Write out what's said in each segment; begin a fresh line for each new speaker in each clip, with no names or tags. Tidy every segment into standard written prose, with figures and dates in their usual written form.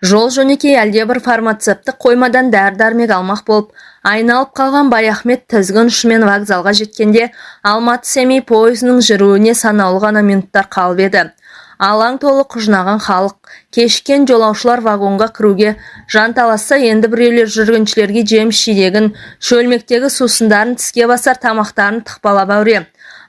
Жол жөнекей әлдебір фармацевті қоймадан дәрі-дәрмек алмақ болып, айналып қалған Баяхмет тізгін ұшымен вокзалға жеткенде, Алматы-Семей пойызының жүруіне санаулы ғана минуттар қалып еді. Алаң толы құжынаған халық, кешіккен жолаушылар вагонға кіруге жанталасса, енді біреулер жүргіншілерге жеміс-жидегін, шөлмектегі сусындарын, тіске басар тамақтарын тықпалап әуре.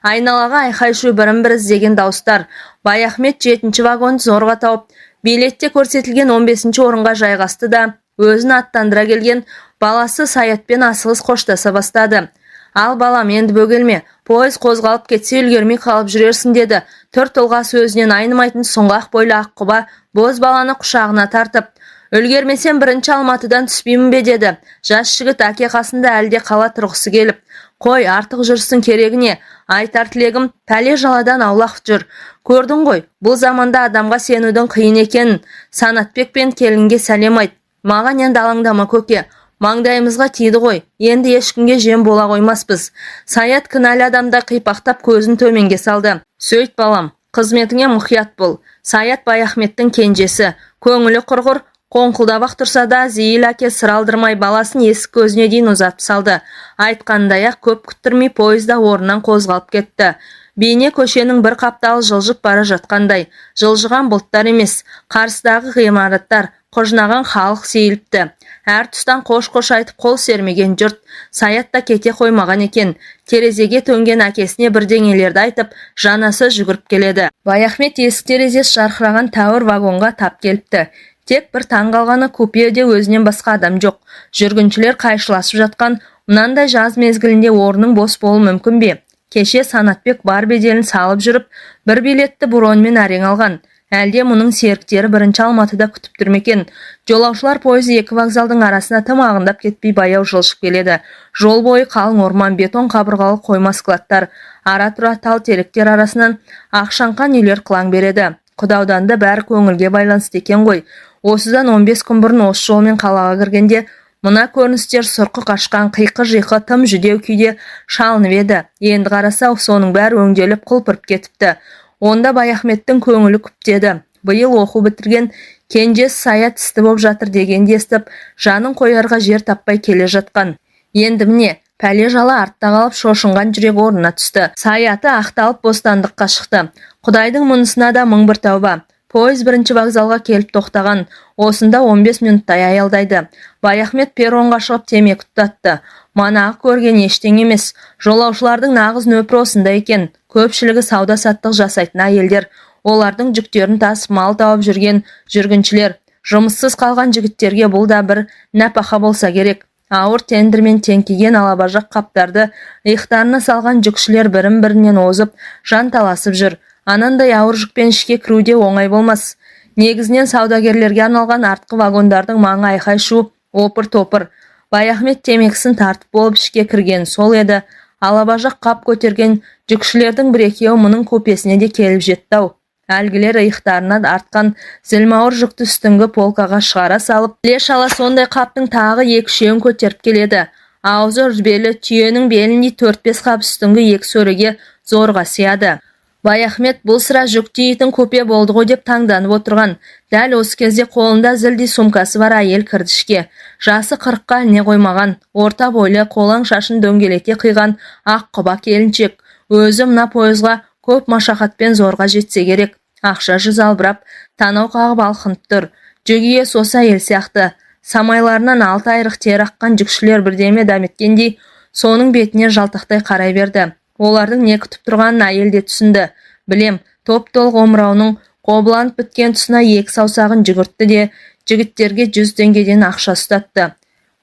Айналаға айқай-шу бірін-бірі іздеген дауыстар. Баяхмет 7-ші вагонды зорға тауып, билетте көрсетілген 15-ші орынға жайғасты да, өзін аттандыра келген баласы Саятпен асығыс қоштаса бастады. Ал балам, енді бөгелме, пойыз қозғалып кетсе үлгермей қалып жүрерсің деді. Түр тұлға сөзінен айнымайтын сұңғақ бойлы аққұба боз баланы құшағына тартып. Үлгермесем бірінші Алматыдан түспеймін бе деді. Жас жігіт әке қасында әлде қала тұрғысы келіп. Қой, артық жүрсің, керегіне, айтар тілегім пәле жаладан аулақ жүр. Көрдің ғой, бұл заманда адамға сенудің қиын екенін. Санатбек пен келінге сәлем айт. Маған енді алаңдама көке. Маңдайымызға тиді ғой, енді ешкімге жем бола қоймаспыз. Саят кінәлі адамда қипақтап көзін төменге салды. Сөйт балам, қызметіңе мұқият бол. Саят Баяхметтің кенжесі, көңілі құрғыр, қоңқылдабақ тұрса да, зейіл әке сыр алдырмай баласын есік көзіне дейін ұзатып салды. Айтқандай-ақ көп күттірмей пойызда орнынан қозғалып кетті. Бейне көшенің бір қапталы жылжып бара жатқандай, жылжыған бұлттар емес, қарсыдағы ғимараттар, қожнаған халық сейіліпті. Әр тұстан қош-қош айтып қол сермеген жұрт. Саят та кете қоймаған екен. Терезеге төнген әкесіне бірдеңелерді айтып, жанасы жүгіріп келеді. Баяхмет есік терезесі жарқыраған тәуір вагонға тап келіпті. Тек бір таңғалғаны купеде өзінен басқа адам жоқ. Жүргіншілер қайшыласып жатқан, мынандай жаз мезгілінде орның бос болуы мүмкін бе? Кеше Санатбек бар беделін салып жүріп, бір билетті бронмен әрең алған. Әлде мұның серіктері бірінші Алматыда күтіп түрмекен. Жолаушылар пойызы екі вокзалдың арасына тым ағындап кетпей баяу жылжып келеді. Жол бойы қалың орман, бетон қабырғалы қойма складтар, ара-тұра тал теректер арасынан ақшаңқан үйлер қылаң береді. Құдауданды бәрі көңілге байланысты екен ғой. Осыдан 15 күн бұрын осы жолмен қалаға кіргенде, мына көріністер сұрқы қашқан, қиқы-жиқы тым жүдеу күйде шалынып еді. Енді қараса, соның бәрі өңделіп құлпырып кетіпті. Онда Баяхметтің көңілі күптеді. Биыл оқу бітірген кенжесі Саят істі боп жатыр дегенде естіп, жанын қоярға жер таппай келе жатқан. Енді міне, пәле жала артта қалып шошынған жүрек орнына түсті. Саяты ақталып бостандыққа шықты. Құдайдың мұнысына да мың бір тәуба. Пойыз бірінші вокзалға келіп тоқтаған. Осында 15 минуттай аялдайды. Баяхмет перронға шығып темекі тұтатты. Манағы көрген ештеңе емес. Жолаушылардың нағыз нөпірі осында екен. Көпшілігі сауда-саттық жасайтын әйелдер. Олардың жүктерін тасып мал тауып жүрген жүргіншілер. Жұмыссыз қалған жігіттерге бұл да бір нәпақа болса керек. Ауыр тендермен теңкиген алабажақ қаптарды иықтарына салған жүкшілер бірін-бірінен озып, жанталасып жүр. Анандай ауыр жүкпен ішке кіруде оңай болмас. Негізінен саудагерлерге арналған артқы вагондардың маңы айқай-шу, опыр-топыр. Баяхмет темекісін тартып болып ішке кірген сол еді. Алабажақ қап көтерген жүкшілердің бір-екеуі мұның купесіне де келіп жетті-ау. Әлгілер иықтарына артқан зілмауыр жүкті үстіңгі полкаға шығара салып, іле-шала сондай қаптың тағы 2-3-еуін көтеріп келеді. Аузы үрбелі түйенің беліндей 4-5 қап үстіңгі 2 сөреге зорға сияды. Баяхмет бұл sıra жүк тиейтін купе болды ғой деп таңданып отырған. Дәл осы кезде қолында зілдей сумкасы бар әйел кірді ішке. Жасы 40-қа іліне қоймаған, орта бойлы, қолаң шашын дөңгелете қиған ақ құба келіншек. Өзі мына пойызға көп машақатпен зорға жетсе керек. Ақша жүз албырап, танау қағып алқынып тұр. Жүгие соса әйел сияқты. Самайларынан 6 айрық тер аққан жүкшілер бірдеме дәметкендей, соның бетіне жалтақтай қарай берді. Олардың не күтіп тұрғанын әйел де түсінді. Білем, топ-толық омырауының қобыланып біткен тұсына 2 саусағын жүгіртті де, жігіттерге 100 теңгеден ақша ұстатты.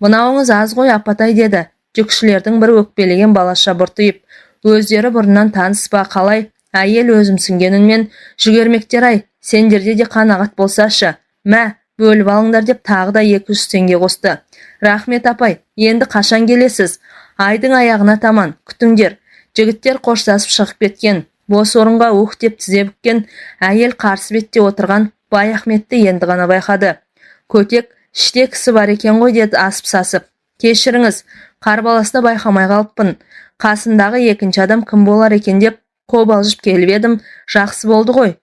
Мынауыңыз аз ғой апатай деді. Жүкшілердің бір өкпелеген балаша бұртиып. Өздері бұрыннан таныс па қалай? Әйел өзімсінген үнмен, жүгермектер-ай, сендерде де қанағат болсашы. Мә, бөліп алыңдар деп тағы да 200 теңге қосты. Рахмет апай, енді қашан келесіз? Айдың аяғына таман, күтіңдер. Жігіттер қоштасып шығып кеткен. Бос орынға ух деп тізе бүккен әйел қарсы бетте отырған Баяхметті енді ғана байқады. Көтек, іште кісі бар екен ғой деді асып-сасып. Кешіріңіз, қарбаласта байқамай қалыппын. Қасындағы екінші адам кім болар екен деп қобалжып келіп едім. Жақсы болды ғой.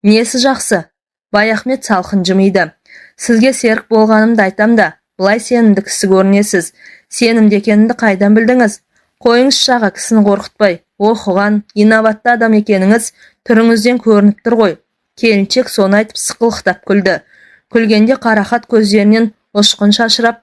Несі жақсы? Баяхмет салқын жымиды. Сізге серік болғанымды айтам да, бұлай сенімді кісі көрінесіз. Сенімді екенімді қайдан білдіңіз? Қойыңыз шаға, кісіні қорқытпай. Оқыған, инабатты адам екеніңіз түріңізден көрініп тұр ғой. Келіншек соны айтып сықылықтап күлді. Күлгенде қарақат көздерінен ұшқын шашырап,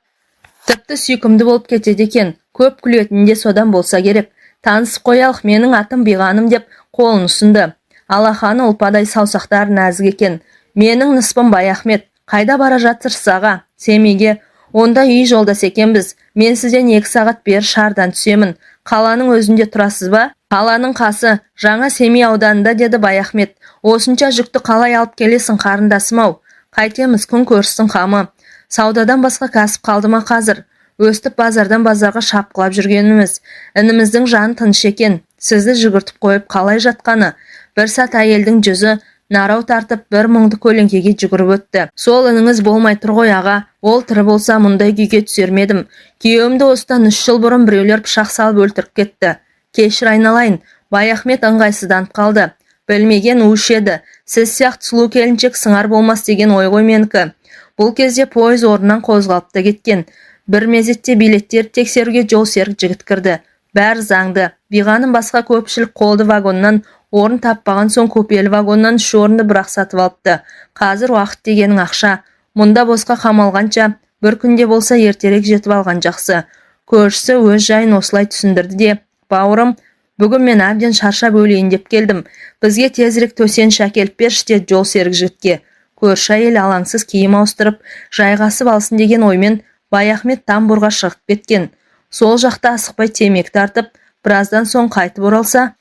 тіпті сүйкімді болып кетеді екен. Көп күлетінде содан болса керек. Танысып қоялық, менің атым Биғаным деп қолын ұсынды. Алақаны ұлпадай, саусақтары нәзік екен. Менің ныспым Баяхмет. Қайда бара жатырсыз аға? Семейге. Онда үй жолдас екенбіз. Мен сізден 2 сағат бері шардан түсемін. Қаланың өзінде тұрасыз ба? Қаланың қасы, жаңа Семей ауданында, деді Баяхмет. Осынша жүкті қалай алып келесің, қарындасым-ау? Қайтеміз, күн көрсін қамы. Саудадан басқа кәсіп қалды ма қазір? Өстіп базардан базарға шапқылап жүргеніміз. Ініміздің жаны тыныш екен. Сізді жүгіртіп қойып қалай жатқаны? Бір сәт әйелдің жүзі нарау тартып, бір мұңды көлеңкеге жүгіріп өтті. Сол ініңіз болмай тұр ғой аға. Ол тірі болса мұндай күйге түсермедім. Күйеуімді осыдан 3 жыл бұрын біреулер пышақ салып өлтіріп кетті. Кешір айналайын. Баяхмет ыңғайсызданып қалды. Білмеген уыш еді. Сіз сияқты сұлу келіншек сыңар болмас деген ой ғой менікі. Бұл кезде пойыз орнынан қозғалып та кеткен. Бір мезетте билеттер тексеруге жол серік жігіт кірді. Бәрі заңды. Биғаным басқа көпшілік қолды вагоннан орын таппаған соң купелі вагоннан 3 орынды бірақ сатып алыпты. Қазір уақыт дегенің ақша. Мұнда босқа қамалғанша бір күнде болса ертерек жетіп алған жақсы. Көршісі өз жайын осылай түсіндірді де, бауырым, бүгін мен әбден шаршап өлейін деп келдім. Бізге тезірек төсеніш әкеліп берші, деді жол серік жігітке. Көрші әйел алаңсыз киім ауыстырып, жайғасып алсын деген оймен Баяхмет тамбурға шығып кеткен. Сол жақта асықпай темекі тартып, біраздан соң қайтып оралса,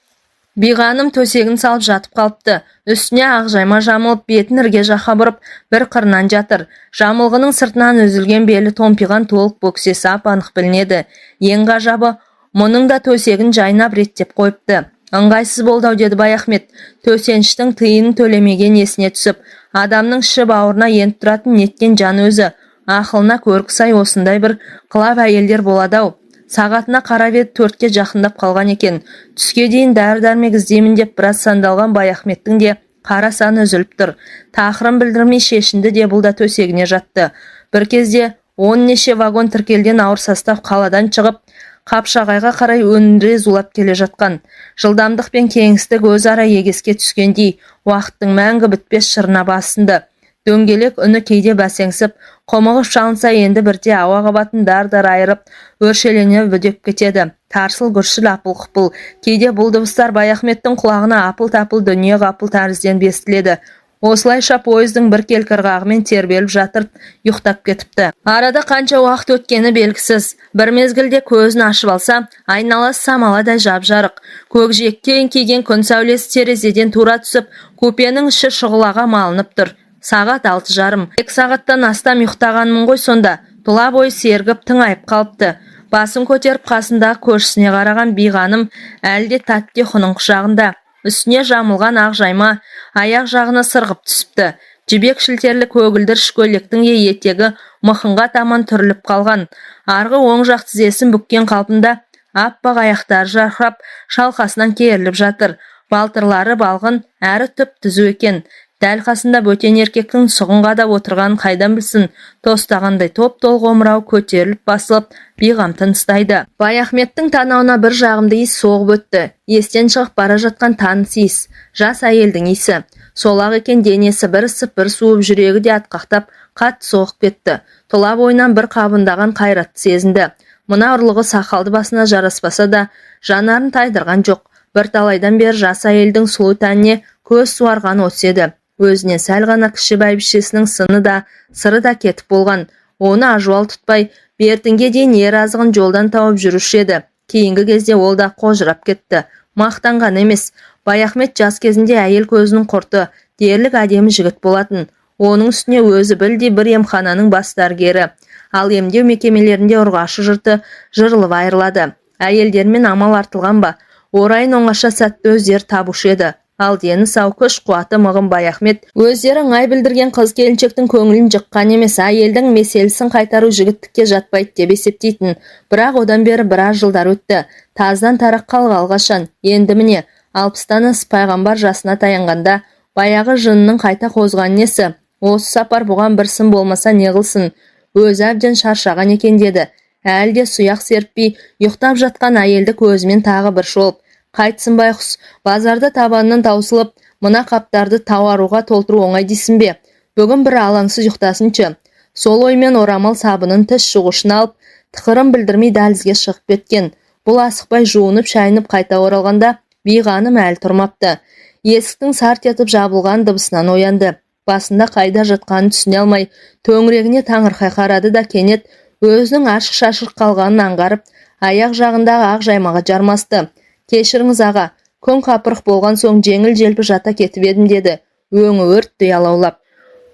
Биғаным төсегін салып жатып қалыпты. Үстіне ақ жайма жамылып, бетін ірге жаққа бұрып, бір қырынан жатыр. Жамылғының сыртынан үзілген белі томпиған толық бөксесі ап-анық білінеді. Ең ғажабы, мұның да төсегін жайнап реттеп қойыпты. Ыңғайсыз болды-ау, деді Баяхмет. Төсеніштің тиынын төлемеген есіне түсіп, адамның іші бауырына еніп тұратын неткен жан өзі. Ақылына көркі сай осындай бір қылап әйелдер болады-ау. Сағатына қарап еді, 4-ке жақындап қалған екен. Түске дейін дәрі-дәрмек іздеймін деп біраз сандалған Баяхметтің де қара саны үзіліп тұр. Тақырын білдірмей шешінді де бұл да төсегіне жатты. Бір кезде 10 неше вагон тіркелден ауыр состав қаладан шығып, Қапшағайға қарай өндіре зулап келе жатқан. Жылдамдық пен кеңістік өзара егеске түскендей, уақыттың мәңгі бітпес шырына басынды. Дөңгелек үні кейде бәсеңсіп, қомығып шалынса енді бірде ауа қабатын дар-дар айырып, өршелене бүдеп кетеді. Тарсыл гүршіл апыл-құпыл. Кейде бұл дыбыстар Баяхметтің құлағына апыл-тапыл дүние қапыл тәрізден бестіледі. Осылайша пойыздың бір келкірғағымен тербеліп жатыр, ұйықтап кетіпті. Арада қанша уақыт өткені белгісіз. Бір мезгілде көзін ашып алса, айналасы самаладай жап-жарық. Көкжиекке еңкейген күн сәулесі терезеден тура түсіп, купенің іші шұғылаға малынып тұр. Сағат 6:30. 2 сағаттан астам ұйықтағанмын ғой сонда. Тұла бойы сергіп тыңайып қалыпты. Басын көтеріп қасындағы көршісіне қараған Биғаным әлде тәтті құның құшағында. Үстіне жамылған ақ жайма, аяқ жағына сырғып түсіпті. Жібек шілтерлі көгілдір шкөлектің етегі мықынға таман түріліп қалған. Арғы оң жақ тізесін бүккен қалпында аппақ аяқтары жарқырап, шалқасынан керіліп жатыр. Балтырлары балғын, әрі түп түзу екен. Дәл қасында бөтен еркектің сұғын қадап отырғанын қайдан білсін, тостағандай топ-толық омырау көтеріліп басылып, Биғам тыныстайды. Баяхметтің танауына бір жағымды иіс соғып өтті. Естен шығып бара жатқан таныс иіс, жас әйелдің иісі. Сол-ақ екен, денесі бір ысып, бір суып, жүрегі де атқақтап, қатты соғып кетті. Тұла бойынан бір қабындаған қайратты сезінді. Мына ұрлығы сақалды басына жараспаса да, жанарын тайдырған жоқ. Бір талайдан бері жас әйелдің сұлу тәніне көз суарған осы еді. Өзіне сәл ғана кіші бәйбішесінің сыны да, сыры да кетіп болған. Оны ажуал тұтпай, бертінге дейін ер азығын жолдан тауып жүруші еді. Кейінгі кезде ол да қожырап кетті. Мақтанған емес. Баяхмет жас кезінде әйел көзінің құрты, дерлік әдемі жігіт болатын. Оның үстіне өзі білдей бір емхананың бас дәрігері. Ал емдеу мекемелерінде ұрғашы жұрты жырылып айырылады. Әйелдермен амал артылған ба? Орайын оңаша сәтті өздері табушы еді. Ал дені сау, күш қуаты мығым Баяхмет өздері ыңғай білдірген қыз келіншектің көңілін жыққан емес, әйелдің меселісін қайтару жігіттікке жатпайды деп есептейтін. Бірақ одан бері біраз жылдар өтті. Таздан тарақ қалғалы қашан. Енді міне 60-тан пайғамбар жасына таянғанда баяғы жынының қайта қозған несі? Осы сапар бұған бір сын болмаса не қылсын, өзі әбден шаршаған екен деді. Әлде сұяқ серппей ұйықтап жатқан әйелді көзімен тағы бір шолып. Қайтсын байқұс, базарда табанынан таусылып, мына қаптарды тауаруға толтыру оңай дейсің бе? Бүгін бір алаңсыз ұйықтасыншы. Сол оймен орамал сабының тіс шұғышын алып, тықырын білдірмей дәлізге шығып кеткен. Бұл асықпай жуынып шайынып қайта оралғанда Биғаным әлі тұрмапты. Есіктің сарт етіп жабылған дыбысынан оянды. Басында қайда жатқанын түсіне алмай, төңірегіне таңырқай қарады да кенет өзінің ашық-шашық қалғанын аңғарып, аяқ жағындағы ақ жаймаға жармасты. Кешіріңіз аға, күн қапырық болған соң жеңіл-желпі жата кетіп едім деді, өңі өрттей алаулап.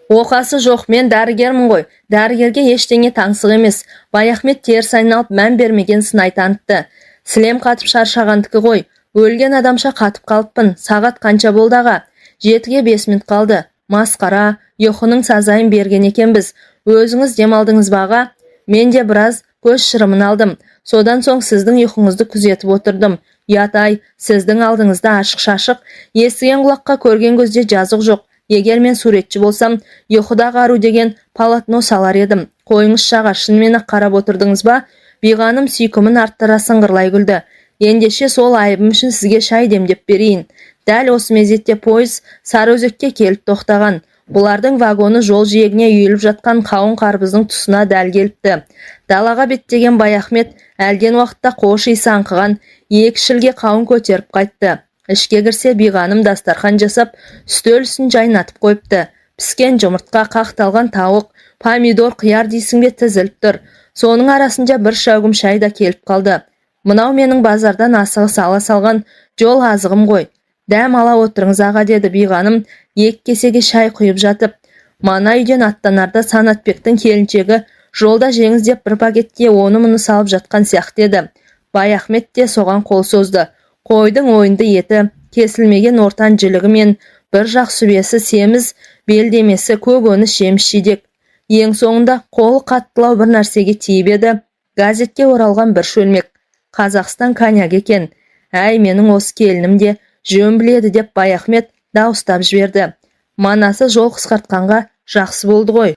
Оқасы жоқ, мен дәрігермін ғой. Дәрігерге ештеңе таңсық емес. Баяхмет теріс айналып мән бермеген сынай танытты. Сілем қатып шаршағандікі ғой. Өлген адамша қатып қалыппын. Сағат қанша болды аға? 7-ге 5 минут қалды. Масқара, ұйқының сазайын берген екенбіз. Өзіңіз демалдыңыз ба аға? Мен де біраз көз шырымын алдым. Содан соң сіздің ұйқыңызды күзетіп отырдым. Ятай, сіздің алдыңызда ашық-шашық, естіген құлаққа көрген көзде жазық жоқ. Егер мен суретші болсам, ұйқыдағы ару деген полотно салар едім. Қойыңыз шаға, шынымен қарап отырдыңыз ба? Биғаным сүйкімін арттыра сыңғырлай күлді. Ендеше сол айыбым үшін сізге шай демдеп берейін. Дәл осы мезетте пойыз Сарыөзекке келіп тоқтаған. Бұлардың вагоны жол жиегіне үйіліп жатқан қауын қарбыздың тұсына дәл келіпті. Далаға беттеген Баяхмет әлден уақытта қош иісі аңқыған 2 шілге қауын көтеріп қайтты. Ішке кірсе Биғаным дастархан жасап, үстел үстін жайнатып қойыпты. Піскен жұмыртқа, қақталған тауық, помидор, қияр дейсің бе тізіліп тұр. Соның арасында бір шәугім шай да келіп қалды. Мынау менің базардан асығы сала салған жол азығым ғой. Дәм ала отырыңыз аға деді Биғаным, 2 кесеге шай құйып жатып. Мана үйден аттанарда Санатбектің келіншегі жолда жеңіз деп бір пакетке оны-мұны салып жатқан сияқты еді. Баяхмет те соған қол созды. Қойдың ойынды еті, кесілмеген ортан жілігі мен бір жақ сүбесі, семіз белдемесі, көкөніс, жеміс-жидек. Ең соңында қолы қаттылау бір нәрсеге тиіп еді. Газетке оралған бір шөлмек. Қазақстан коньяк екен. Әй, менің осы келінім де жөн біледі деп Баяхмет дауыстап жіберді. Манасы жол қысқартқанға жақсы болды ғой.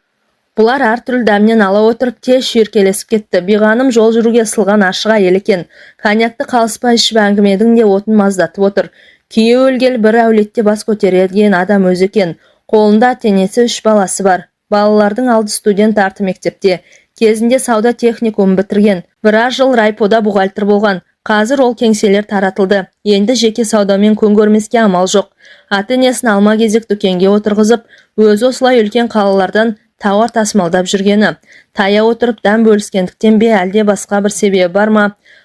Бұлар әртүрлі дәмнен ала отырып тез шүйіркелесіп кетті. Биғаным жол жүруге сылған ашық әйел екен. Коньякты қалыспай ішіп әңгімедің де отын маздатып отыр. Күйеуі өлгелі бір әулетте бас көтерген адам өзі екен. Қолында ата-енесі 3 баласы бар. Балалардың алды студент арты мектепте. Кезінде сауда техникумын бітірген. Біраз жыл райпода бухгалтер болған. Қазір ол кеңселер таратылды. Енді жеке саудамен күн көрмеске амал жоқ. Ата-енесін алма-кезек дүкенге отырғызып, өзі осылай үлкен қалалардан тауар тасымалдап жүргені. Тая отырып дәм бөліскендіктен бе әлде басқа бір себебі бар ма?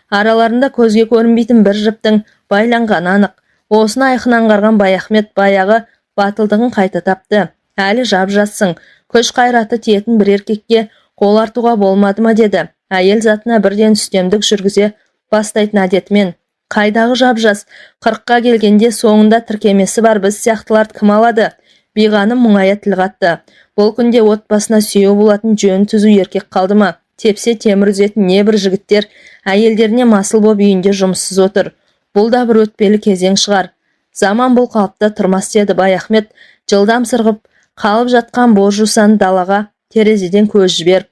Араларында көзге көрінбейтін бір жіптің байланғаны анық. Осыны айқын аңғарған Баяхмет баяғы батылдығын қайта тапты. Әлі жап-жассың, күш қайраты тиетін бір еркекке қол артуға болмады ма деді. Әйел затына бірден үстемдік жүргізе бастайтын әдетімен. Қайдағы жап-жас, 40-қа келгенде соңында тіркемесі бар біз сияқтыларды кім алады? Биғаным мұңая тіл қатты. Бұл күнде отбасына сүйеу болатын жөн түзу еркек қалды ма? Тепсе темір үзетін небір жігіттер әйелдеріне масыл боп үйінде жұмыссыз отыр. Бұл да бір өтпелі кезең шығар. Заман бұл қалыпта тұрмас деді Баяхмет, жылдам сырғып қалып жатқан боз жусан далаға терезеден көз жіберіп.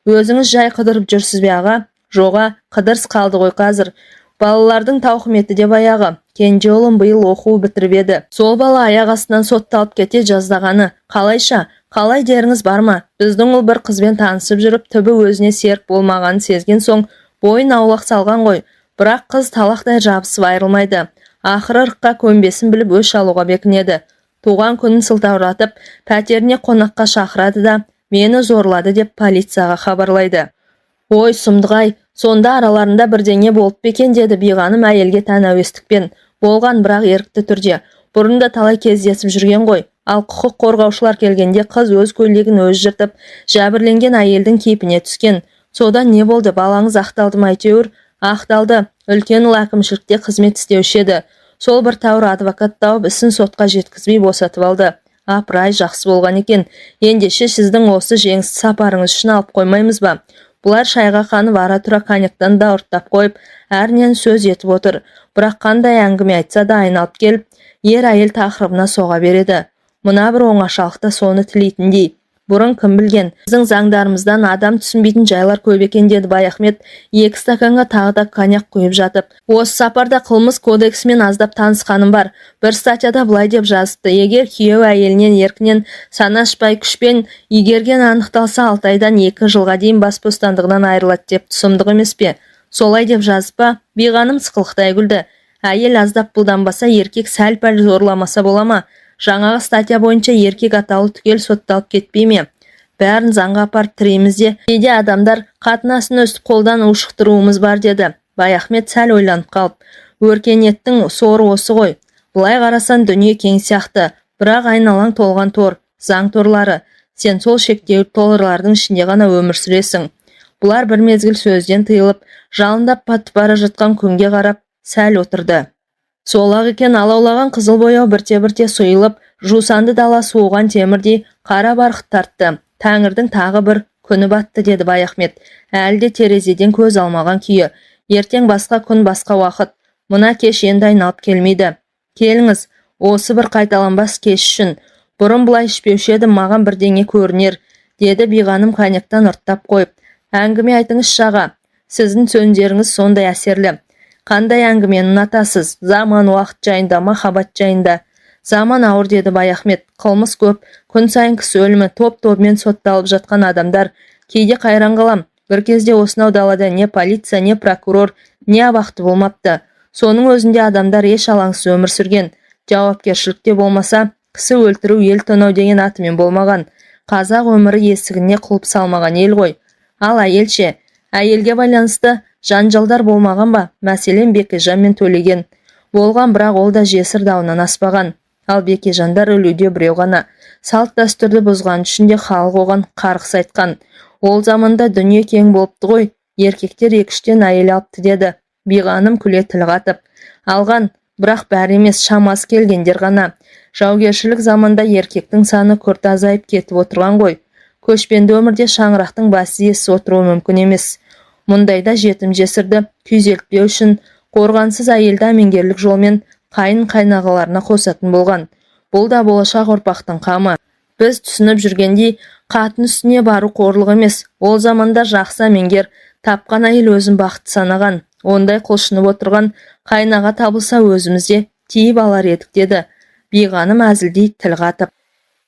Өзіңіз жай қыдырып жүрсіз бе аға? Жоға, қыдырыс қалды ғой қазір. Балалардың тауқыметі де баяғы. Кенже ұлым биыл оқуы бітіріп еді. Сол бала аяқ астынан сотталып кете жаздағаны. Қалайша, қалай деріңіз бар ма? Біздің ұл бір қызбен танысып жүріп, түбі өзіне серік болмағанын сезген соң бойын аулақ салған ғой. Бірақ қыз талақтай жабысып айрылмайды. Ақыры ырыққа көнбесін біліп өш алуға бекінеді. Туған күнін сылтауратып, пәтеріне қонаққа шақырады да, мені зорлады деп полицияға хабарлайды. Ой, сұмдығай, сонда араларында бірдеңе болып бекен деді Биғаным әйелге тән әуестікпен. Болған бірақ ерікті түрде. Бұрында талай кездесіп жүрген ғой. Ал құқық қорғаушылар келгенде қыз өз көйлегін өз жыртып, жәбірленген әйелдің кейпіне түскен. Содан не болды? Балаңыз ақталды ма әйтеуір? Ақталды. Үлкен ұл әкімшілікте қызмет істеуші еді. Сол бір тәуір адвокат тауып ісін сотқа жеткізбей босатып алды. Апыр-ай, жақсы болған екен. Ендеше сіздің осы жеңісті сапарыңыз үшін алып қоймаймыз ба? Бұлар шайға қанып ара-тұра коньяктан да ұрттап қойып, әрінен сөз етіп отыр. Бірақ қандай әңгіме айтса да айналып келіп, ер-әйел тақырыбына соға береді. Мына бір оңашалықта соны тілейтіндей. Бұрын кім білген, біздің заңдарымыздан адам түсінбейтін жайлар көп екен, деді Баяхмет 2 стаканға тағы да коньяк құйып жатып. Осы сапарда қылмыс кодексімен аздап танысқаным бар. Бір статьяда былай деп жазыпты: егер күйеу әйелінен еркінен санашпай күшпен игерген анықталса, 6 айдан 2 жылға дейін бас бостандығынан айырылады деп. Сұмдық емес пе? Солай деп жазып па? Биғаным сықылықтай күлді. Әйел аздап бұлданбаса, еркек сәл-пәл зорламаса бола ма? Жаңағы статья бойынша еркек атаулы түгел сотталып кетпей ме? Бәрін заңға апарып тіреміз де, кейде адамдар қатынасын өстіп қолдан ушықтыруымыз бар, деді. Баяхмет сәл ойланып қалып. Өркениеттің соры осы ғой. Бұлай қарасан дүние кең сияқты, бірақ айналаң толған тор, заң торлары. Сен сол шектеулі торлардың ішінде ғана өмір сүресің. Бұлар бір мезгіл сөзден тыйылып, жалындап батып бара жатқан күнге қарап сәл отырды. Сол-ақ екен, алаулаған қызыл бояу бірте-бірте сұйылып, жусанды дала суыған темірдей қара барқыт тартты. Тәңірдің тағы бір күні батты, деді Баяхмет. Әлі де терезеден көз алмаған күйі. Ертең басқа күн, басқа уақыт. Мына кеш енді айналып келмейді. Келіңіз, осы бір қайталанбас кеш үшін. Бұрын бұлай ішпеуші едім, маған бірдеңе көрінер, деді Биғаным коньяктан ұрттап қойып. Әңгіме айтыңыз шаға. Сіздің сөздеріңіз сондай әсерлі. Қандай әңгімені ұнатасыз? Заман, уақыт жайында, махаббат жайында? Заман ауыр, деді Баяхмет. Қылмыс көп, күн сайын кісі өлімі, топ-тобымен сотталып жатқан адамдар. Кейде қайран қалам. Бір кезде осынау далада не полиция, не прокурор, не абақты болмапты. Соның өзінде адамдар еш алаңсыз өмір сүрген. Жауапкершілікте болмаса, кісі өлтіру, ел тонау деген атымен болмаған. Қазақ өмірі есігіне құлып салмаған ел ғой. Ал әйелше, әйелге байланысты жанжалдар болмаған ба? Мәселен Бекежан мен Төлеген болған, бірақ ол да жесір дауынан аспаған. Ал Бекежандар өлуде біреу ғана. Салт дәстүрді бұзған үшін де халық оған қарғыс айтқан. Ол заманда дүние кең болыпты ғой, еркектер 2-3 әйел алыпты, деді. Биғаным күле тіл қатып. Алған, бірақ бәрі емес, шамасы келгендер ғана. Жаугершілік заманда еркектің саны күрт азайып кетіп отырған ғой. Көшпенді өмірде шаңырақтың басы иесіз отыруы мүмкін емес. Мұндайда жетім жесірді күйзелтпеу үшін қорғансыз әйелді әмеңгерлік жолмен қайын-қайнағаларына қосатын болған. Бұл да болашақ ұрпақтың қамы. Біз түсініп жүргендей, қатын үстіне бару қорлық емес. Ол заманда жақсы әмеңгер тапқан әйел өзін бақытты санаған. Ондай құлшынып отырған қайнаға табылса, өзімізде тиіп алар едік, деді. Биғаным әзілдей тіл қатып.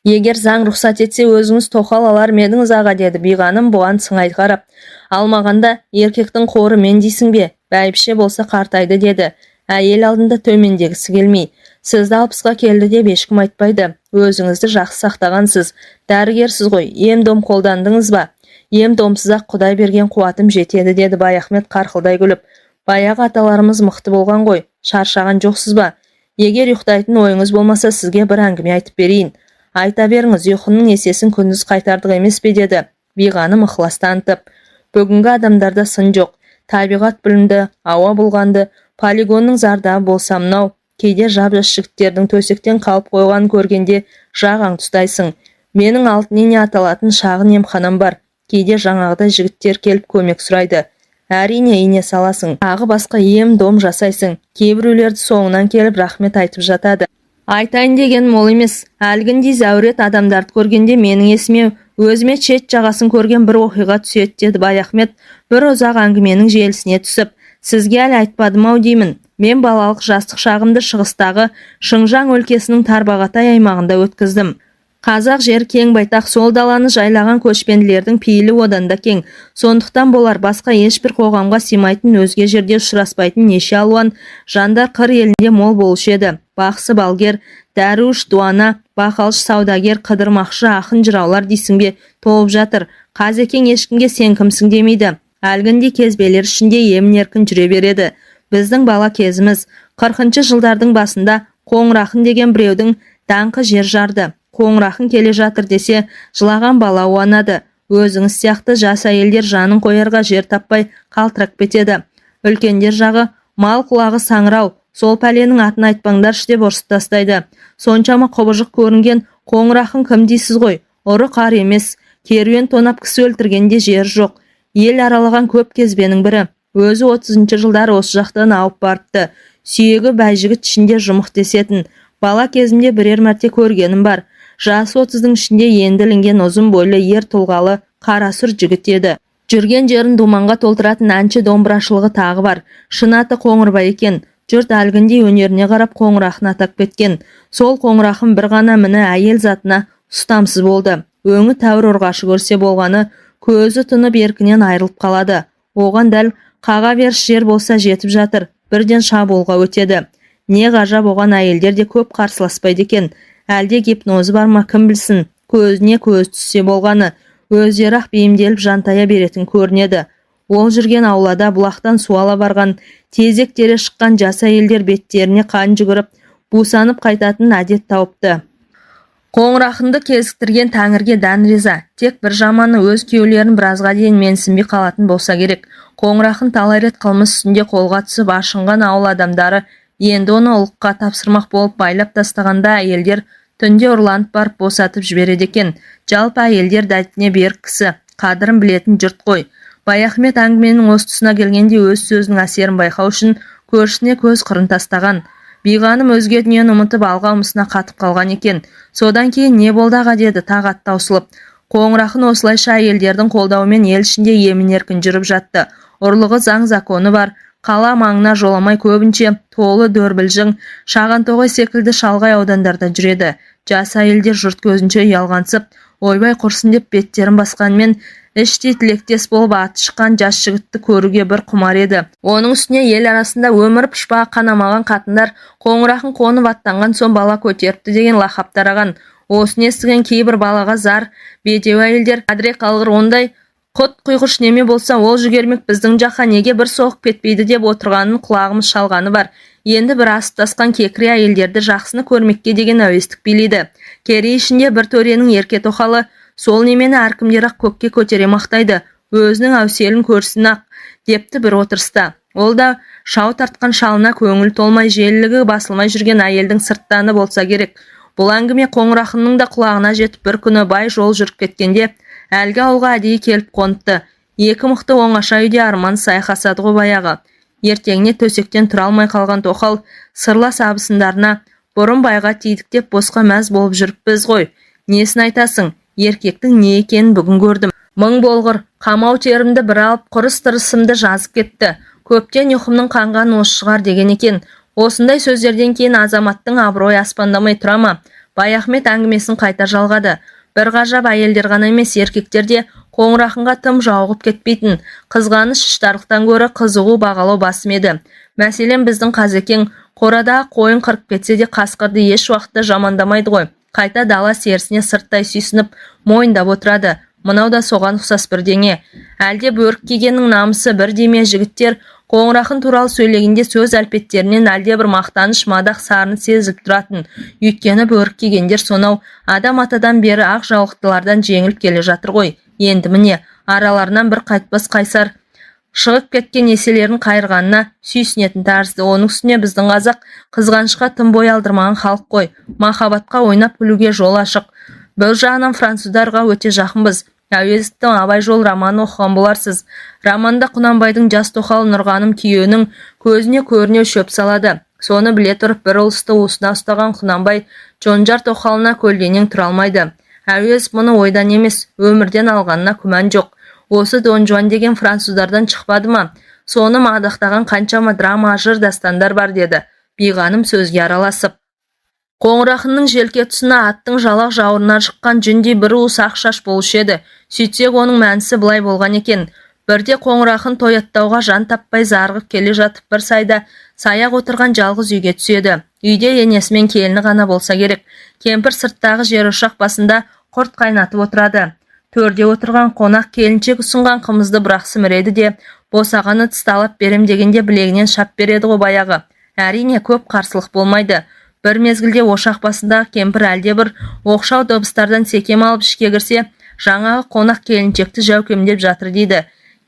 Егер заң рұқсат етсе, өзіңіз тоқал алар медіңіз аға, деді. Биғаным бұған сыңай қарап. Алмағанда еркектің қоры мен дейсің бе? Бәйбіше болса қартайды, деді. Әйел алдында төмендегісі келмей. Сізді 60-ға келді деп ешкім айтпайды. Өзіңізді жақсы сақтағансыз. Дәрігерсіз ғой, ем-дом қолдандыңыз ба? Ем-домсыз-ақ Құдай берген қуатым жетеді, деді Баяхмет қарқылдай күліп. Баяғы аталарымыз мықты болған ғой, шаршаған жоқсыз ба? Егер ұйықтайтын ойыңыз болмаса, сізге бір әңгіме айтып берейін. Айта беріңіз, ұйқының есесін күндіз қайтардық емес пе, деді. Биғаным ықылас танытып. Бүгінгі адамдарда сын жоқ. Табиғат білімді, ауа болғанды, полигонның зардабы болса мынау. Кейде жап-жас жігіттердің төсектен қалып қойған көргенде жағаң тұстайсың. Менің алтын ине аталатын шағын емханам бар. Кейде жаңағыдай жігіттер келіп көмек сұрайды. Әрине ине саласың, тағы басқа ем-дом жасайсың. Кейбіреулерді соңынан келіп рахмет айтып жатады. Айтайын деген мол емес. Әлгіндей зәурет адамдарды көргенде менің есіме өзіме шет жағасын көрген бір оқиға түседі, деді Баяхмет бір ұзақ әңгіменің желісіне түсіп. Сізге әлі айтпадым-ау деймін. Мен балалық жастық шағымды шығыстағы Шыңжаң өлкесінің Тарбағатай аймағында өткіздім. Қазақ жер кең байтақ, сол даланы жайлаған көшпенділердің пейілі одан да кең. Сондықтан болар басқа ешбір қоғамға сыймайтын, өзге жерде ұшыраспайтын неше алуан жандар қыр елінде мол болушы еді. Бақсы, балгер, дәруш, дуана, бақалшы, саудагер, қыдырмақшы, ақын, жыраулар дейсің бе толып жатыр. Қазекең ешкімге сен кімсің демейді. Әлгіндей кезбелер ішінде емін-еркін жүре береді. Біздің бала кезіміз 40-шы жылдардың басында Қоңырақын деген біреудің даңқы жер жарды. Қоңырақын келе жатыр десе, жылаған бала уанады. Өзіңіз сияқты жас әйелдер жанын қоярға жер таппай қалтырап кетеді. Үлкендер жағы мал құлағы саңырау, сол пәленің атын айтпаңдаршы деп ұрсып тастайды. Соншама құбыжық көрінген Қоңырақын кім дейсіз ғой? Ұры қар емес, керуен тонап кісі өлтіргенде жер жоқ. Ел аралаған көп кезбенің бірі. Өзі 30-шы жылдар осы жақтан ауып барыпты. Сүйегі бәйжігіт ішінде жұмық десетін. Бала кезімде бірер мәрте көргенім бар. Жасы 30-дың ішінде енділінген ұзын бойлы ер тұлғалы қара сұр жігіт еді. Жүрген жерін думанға толтыратын әнші домбырашылығы тағы бар. Шын аты Қоңырбай екен. Жұрт әлгіндей өнеріне қарап Қоңырақын атап кеткен. Сол Қоңырақын бір ғана міні әйел затына ұстамсыз болды. Өңі тәуір ұрғашы көрсе болғаны, көзі тұнып еркінен айырылып қалады. Оған дәл қаға беріс жер болса жетіп жатыр. Бірден шабуылға өтеді. Не ғажап, оған әйелдер де көп қарсыласпайды екен. Әлде гипнозы бар ма, кім білсін. Көзіне көз түссе болғаны, өздері-ақ бейімделіп жантая беретін көрінеді. Ол жүрген аулада бұлақтан суала барған, тезек тере шыққан жас әйелдер беттеріне қан жүгіріп, бусанып қайтатын әдет тауыпты. Қоңырақынды кезіктірген Тәңірге дән риза. Тек бір жаманы өз күйеулерін біразға дейін менсінбей қалатын болса керек. Қоңырақын талай рет қылмыс үстінде қолға түсіп ашынған ауыл адамдары енді оны ұлыққа тапсырмақ болып байлап тастағанда әйелдер түнде ұрланып барып босатып жібереді екен. Жалпы әйелдер дәтіне берік кісі, қадірін білетін жұрт қой. Баяхмет әңгіменің осы тұсына келгенде өз сөзінің әсерін байқау үшін көршісіне көз қырын тастаған. Биғаным өзге дүниені ұмытып алға ұмысына қатып қалған екен. Содан кейін не болды аға деді тағат таусылып. Қоңырақын осылайша әйелдердің қолдауымен ел ішінде емін-еркін жүріп жатты. Ұрлығы заң законы бар. Қала маңына жоламай көбінше толы дөрбілжің, Шағантоғай секілді шалғай аудандарда жүреді. Жас әйелдер жұрт көзінше ұялғансып, ойбай құрсын деп беттерін басқанмен, іштей тілектес болып аты шыққан жас жігітті көруге бір құмар еді. Оның үстіне ел арасында өмір пұшпағы қанамаған қатындар Қоңырақын қонып аттанған соң бала көтеріпті деген лақап тараған. Осыны естіген кейбір балаға зар, бедеу әйелдер қадіре қалғыр, ондай құт құйғыш неме болса ол жүгермек біздің жаққа неге бір соғып кетпейді деп отырғанын құлағымыз шалғаны бар. Енді бір асып тасқан кекіре әйелдерді жақсыны көрмекке деген әуестік билейді. Керей ішінде бір төренің ерке тоқалы сол немені әркімдер-ақ көкке көтере мақтайды. Өзінің әуселін көрсін-ақ депті бір отырыста. Ол да шау тартқан шалына көңіл толмай, желілігі басылмай жүрген әйелдің сырттаны болса керек. Бұл әңгіме Қоңырақынның да құлағына жетіп бір күні бай жол жүріп кеткенде әлгі ауылға әдейі келіп қоныпты. Екі мықты оңаша үйде арман сайқасады ғой баяғы. Ертеңіне төсектен тұра алмай қалған тоқал сырлас абысындарына бұрын байға тидік деп босқа мәз болып жүріппіз ғой. Несін айтасың? Еркектің не екенін бүгін көрдім. Мың болғыр, қамау терімді бір алып құрыс-тырысымды жазып кетті. Көптен ұйқымның қанған осы шығар деген екен. Осындай сөздерден кейін азаматтың абыройы аспандамай тұра ма? Баяхмет әңгімесін қайта жалғады. Бір ғажап әйелдер ғана емес, еркектер де Қоңырақынға тым жауығып кетпейтін. Қызғаныш іштарлықтан гөрі қызығу бағалау басым еді. Мәселен біздің Қазекең қорада қойын қырып кетсе де қасқырды еш уақытта жамандамайды ғой. Қайта дала серісіне сырттай сүйсініп мойындап отырады. Мынау да соған ұқсас бірдеңе. Әлде бөрік кигеннің намысы бір деме жігіттер Қоңырақын туралы сөйлегенде сөз әлпеттерінен әлде бір мақтаныш мадақ сарыны сезіліп тұратын. Өйткені бөрік кигендер сонау адам атадан бері ақ жаулықтылардан жеңіліп келе жатыр ғой. Енді міне араларынан бір қайтпас қайсар шығып кеткен еселерін қайырғанына сүйсінетін тәрізді. Оның үстіне біздің қазақ қызғанышқа тым бой алдырмаған халық қой. Махаббатқа ойнап күлуге жол ашық. Бұл жағынан француздарға өте жақынбыз. Әуезовтің Абай жол романын оқыған боларсыз. Романда Құнанбайдың жас тоқалы Нұрғаным күйеуінің көзіне көріне шөп салады. Соны біле тұрып бір ұлысты уысына ұстаған Құнанбай Жонжар тоқалына көлденең тұра алмайды. Әуезов мұны ойдан емес, өмірден алғанына күмән жоқ. Осы Дон Жуан деген француздардан шықпады ма? Соны мадақтаған қаншама драма, жыр дастандар бар деді. Биғаным сөзге араласып. Қоңырақынның желке тұсына аттың жалақ жауырына шыққан жүндей бір уыс ақ шаш болушы еді. Сөйтсек оның мәнісі былай болған екен. Бірде Қоңырақын тояттауға жан таппай зарғып келе жатып бір сайда саяқ отырған жалғыз үйге түседі. Үйде енесі мен келіні ғана болса керек. Кемпір сырттағы жер ошақ басында құрт қайнатып отырады. Төрде отырған қонақ келіншек ұсынған қымызды бірақ сіміреді де, босағаны тысталап берем дегенде білегінен шап береді ғой баяғы. Әрине көп қарсылық болмайды. Бір мезгілде ошақ басындағы кемпір әлде бір оқшау дыбыстардан секем алып ішке кірсе, жаңағы қонақ келіншекті жәукемдеп жатыр дейді.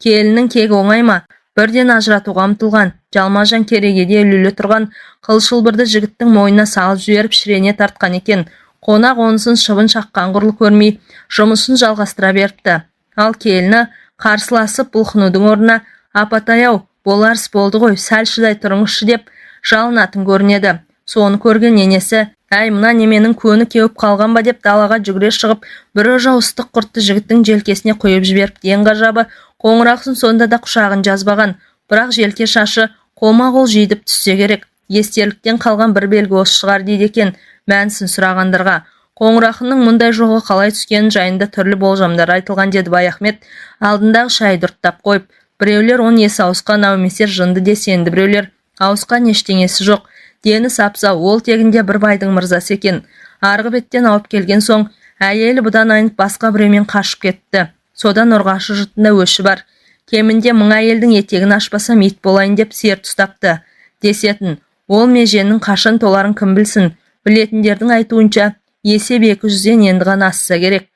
Келіннің кегі оңай ма? Бірден ажыратуға ұмтылған, жалма-жан керегеде ілулі тұрған қылшылбырды жігіттің мойнына салып жіберіп шірене тартқан екен. Қонақ онысын шыбын шаққан құрлы көрмей, жұмысын жалғастыра беріпті. Ал келіні қарсыласып бұлқынудың орнына, апатай-ау, боларыс болды ғой, сәл шыдай тұрыңызшы деп жалынатын көрінеді. Соны көрген енесі, Әй, мына неменің көні кеуіп қалған ба деп далаға жүгіре шығып, бір ожау ыстық құртты жігіттің желкесіне құйып жіберіпті. Ең ғажабы, қоңырақсын сонда да құшағын жазбаған, бірақ желке шашы қолма-қол жидіп түссе керек. Естерліктен қалған бір белгі осы шығар дейді екен мәнсін сұрағандарға. Қоңырақының мұндай жоғы қалай түскені жайында түрлі болжамдар айтылған деді Баяхмет, алдындағы шайды ұрттап қойып. Біреулер оны есі ауысқан әумесер жынды десенді, біреулер ауысқан ештеңесі жоқ. Дені сапса, ол тегінде бір байдың мырзасы екен. Арғы беттен ауып келген соң, әйелі бұдан айнып басқа біреумен қашып кетті. Содан ұрғашы жұртында өші бар. Кемінде 1000 әйелдің етегін ашпасам ит болайын деп серт ұстапты десетін. Ол меженің қашан толарын кім білсін. Білетіндердің айтуынша, есеп 200-ден енді ғана асса керек.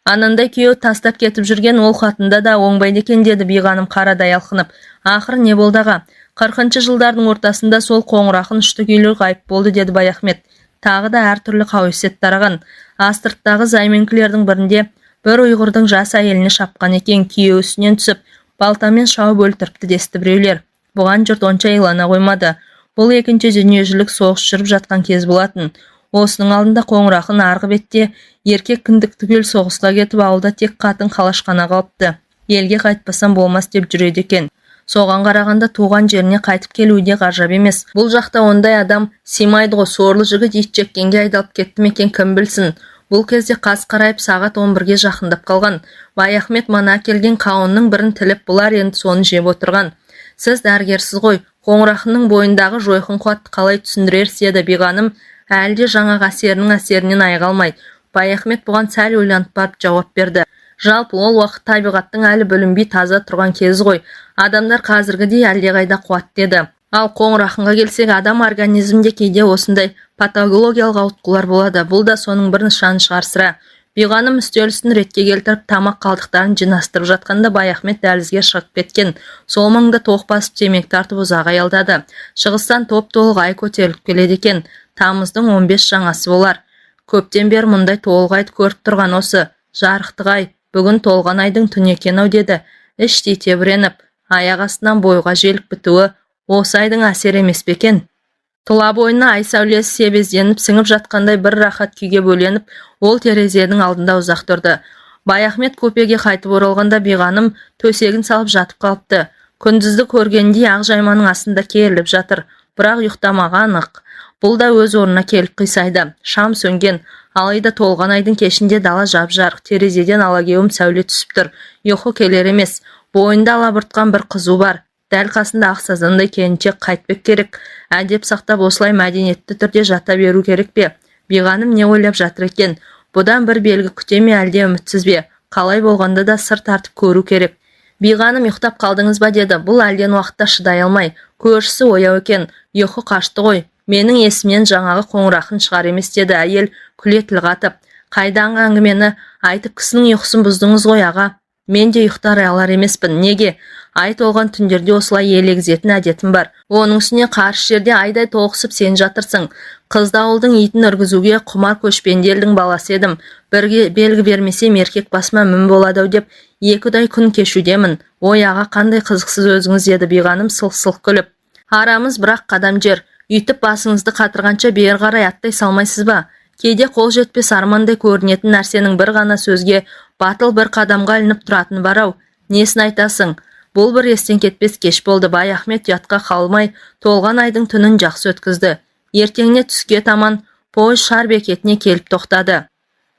Анандай күйеу тастап кетіп жүрген ол хатында да оңбайды екен деді Биғаным қарадай алқынып. Ақыры не болды аға? 40-шы жылдардың ортасында сол қоңырақын ұшты күйлі ғайып болды деді Баяхмет. Тағы да әртүрлі қауесет тараған. Астырттағы займенкілердің бірінде бір ұйғырдың жас әйеліне шапқан екен, күйеуі үстінен түсіп, балтамен шауып өлтіріпті десті біреулер. Бұған жұрт онша илана қоймады. Бұл екінші дүниежүзілік соғыс жүріп жатқан кез болатын. Осының алдында қоңырақын арғы бетте еркек кіндік түгел соғысқа кетіп, ауылда тек қатын қалашқана қалыпты. Елге қайтпасам болмас деп жүреді екен. Соған қарағанда туған жеріне қайтып келуі де ғажап емес. Бұл жақта ондай адам симайды ғой, сорлы жігіт ит жеккенге айдалып кетті ме екен, кім білсін. Бұл кезде қас қарайып сағат 11-ге жақындап қалған. Баяхмет мана келген қауынның бірін тіліп, бұлар енді соны жеп отырған. Сіз дәрігерсіз ғой, қоңырақының бойындағы жойқын қуатты қалай түсіндірерсіз еді Биғаным, әлде жаңа әсерінің әсерінен айғалмай. Баяхмет бұған сәл ойланып барып жауап берді. Жалпы ол уақыт табиғаттың әлі бүлінбей таза тұрған кез ғой. Адамдар қазіргідей әлдеқайда қуатты еді. Ал қоңырақынға келсек, адам организмде кейде осындай патологиялық ауытқулар болады. Бұл да соның бір нышаны шығар сірә. Биғаным үстел үстін ретке келтіріп, тамақ қалдықтарын жинастырып жатқанда Баяхмет дәлізге шығып кеткен. Сол маңда тоқ басып темек тартып ұзақ аялдады. Шығыстан топ-толық ай көтеріліп келеді екен. Тамыздың 15 жаңасы болар. Көптен бері мұндай толық айды көріп тұрған осы. Жарықтық ай, бүгін толған айдың түні екен-ау деді. Іштей тебіреніп, аяқ астынан бойға желік бітуі осы айдың әсер емес пе екен? Тұла бойына ай сәулесі себезденіп, сіңіп жатқандай бір рахат күйге бөленіп, ол терезенің алдында ұзақ тұрды. Баяхмет көпеге қайтып оралғанда Биғаным төсегін салып жатып қалыпты. Күндізді көргендей ақ жайманың астында керіліп жатыр, бірақ ұйықтамаған ық. Бұл да өз орнына келіп қисайды. Шам сөнген, алайда толған айдың кешінде дала жап-жарық, терезеден алагеуім сәуле түсіп тұр. Ұйқы келер емес, бойында алабұртқан бір қызу бар. Дәл қасында ақсазандай келіншек қайтпек керек. Әдеп сақтап осылай мәдениетті түрде жата беру керек пе? Биғаным не ойлап жатыр екен? Бұдан бір белгі күте ме, әлде үмітсіз бе? Қалай болғанда да сыр тартып көру керек. Биғаным, ұйықтап қалдыңыз ба деді. Бұл әлден уақытта шыдай алмай. Көршісі ояу екен. Ұйқы қашты ғой. Менің есімнен жаңағы қоңырақын шығар емес деді әйел күле тіл қатып. Қайдағы әңгімені айтып кісінің ұйқысын бұздыңыз ғой аға. Мен де ұйықтар алар емеспін. Неге? Ай толған түндерде осылай елегізетін әдетім бар. Оның үстіне қарсы жерде айдай толықсып сен жатырсың. Қызды ауылдың итін үргізуге құмар көшпенді елдің баласы едім. Бірге белгі бермесем еркек басыма мін болады деп 2 күн кешудемін. Ой аға, қандай қызықсыз өзіңіз деді Биғаным сылқ-сылқ күліп. Арамыз бірақ қадам жер. Үйтіп басыңызды қатырғанша бер қарай аттай салмайсыз ба? Кейде қол жетпес армандай көрінетін нәрсенің бір ғана сөзге батыл бір қадамға ілініп тұратын бар-ау. Несін айтасың? Бұл бір естен кетпес кеш болды. Баяхмет ұятқа қалмай толған айдың түнін жақсы өткізді. Ертеңіне түске таман пойыз шар бекетіне келіп тоқтады.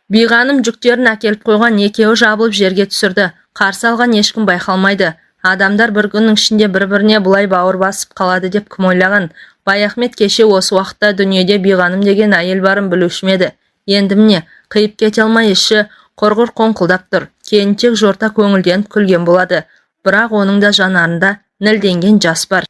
Биғаным жүктерін әкеліп қойған екеуі жабылып жерге түсірді. Қарсы алған ешкім байқалмайды. Адамдар бір күннің ішінде бір-біріне бұлай бауыр басып қалады деп кім ойлаған? Баяхмет кеше осы уақытта дүниеде Биғаным деген әйел барын білуші еді. Енді міне, қиып кете алмай іші құрғыр қоңқылдап тұр. Келіншек жорта көңілденіп күлген болады. Бірақ оның да жанарында нілденген жас бар.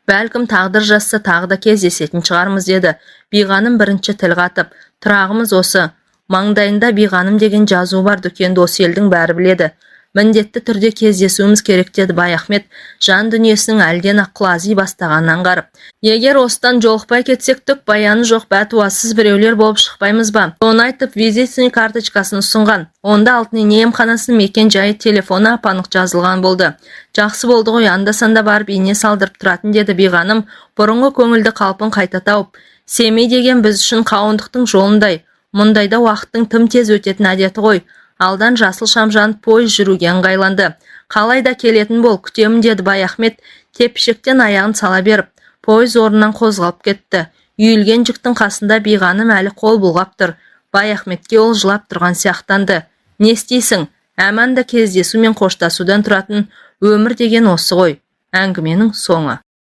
Бәлкім тағдыр жазса тағы да кездесетін шығармыз деді. Биғаным бірінші тіл қатып. Тұрағымыз осы. Маңдайында Биғаным деген жазу бар, дүкенді осы елдің бәрі біледі. Міндетті түрде кездесуіміз керек деді Баяхмет, жан дүниесінің әлден аққылази бастағанын аңғарып. Егер осыдан жолықпай кетсек түк баяны жоқ, бәтуасыз біреулер болып шықпаймыз ба? Оны айтып визитный карточкасын ұсынған. Онда алтын ине емханасының мекен жайы, телефоны апанық жазылған болды. Жақсы болды ғой, анда-санда барып ине салдырып тұратын деді Биғаным, бұрынғы көңілді қалпын қайта тауып. Семей деген біз үшін қауындықтың жолындай, мұндайда уақыттың тым тез өтетін әдеті ғой. Алдан жасыл шам жанып пойыз жүруге ыңғайланды. Қалайда келетін бол, күтемін деді Баяхмет, тепшектен аяғын сала беріп. Пойыз орнынан қозғалып кетті. Үйілген жүктің қасында биғаным әлі қол бұлғап тұр. Баяхметке ол жылап тұрған сияқтанды. Не істейсің? Әманда кездесу мен қоштасудан тұратын өмір деген осы ғой. Әңгіменің соңы.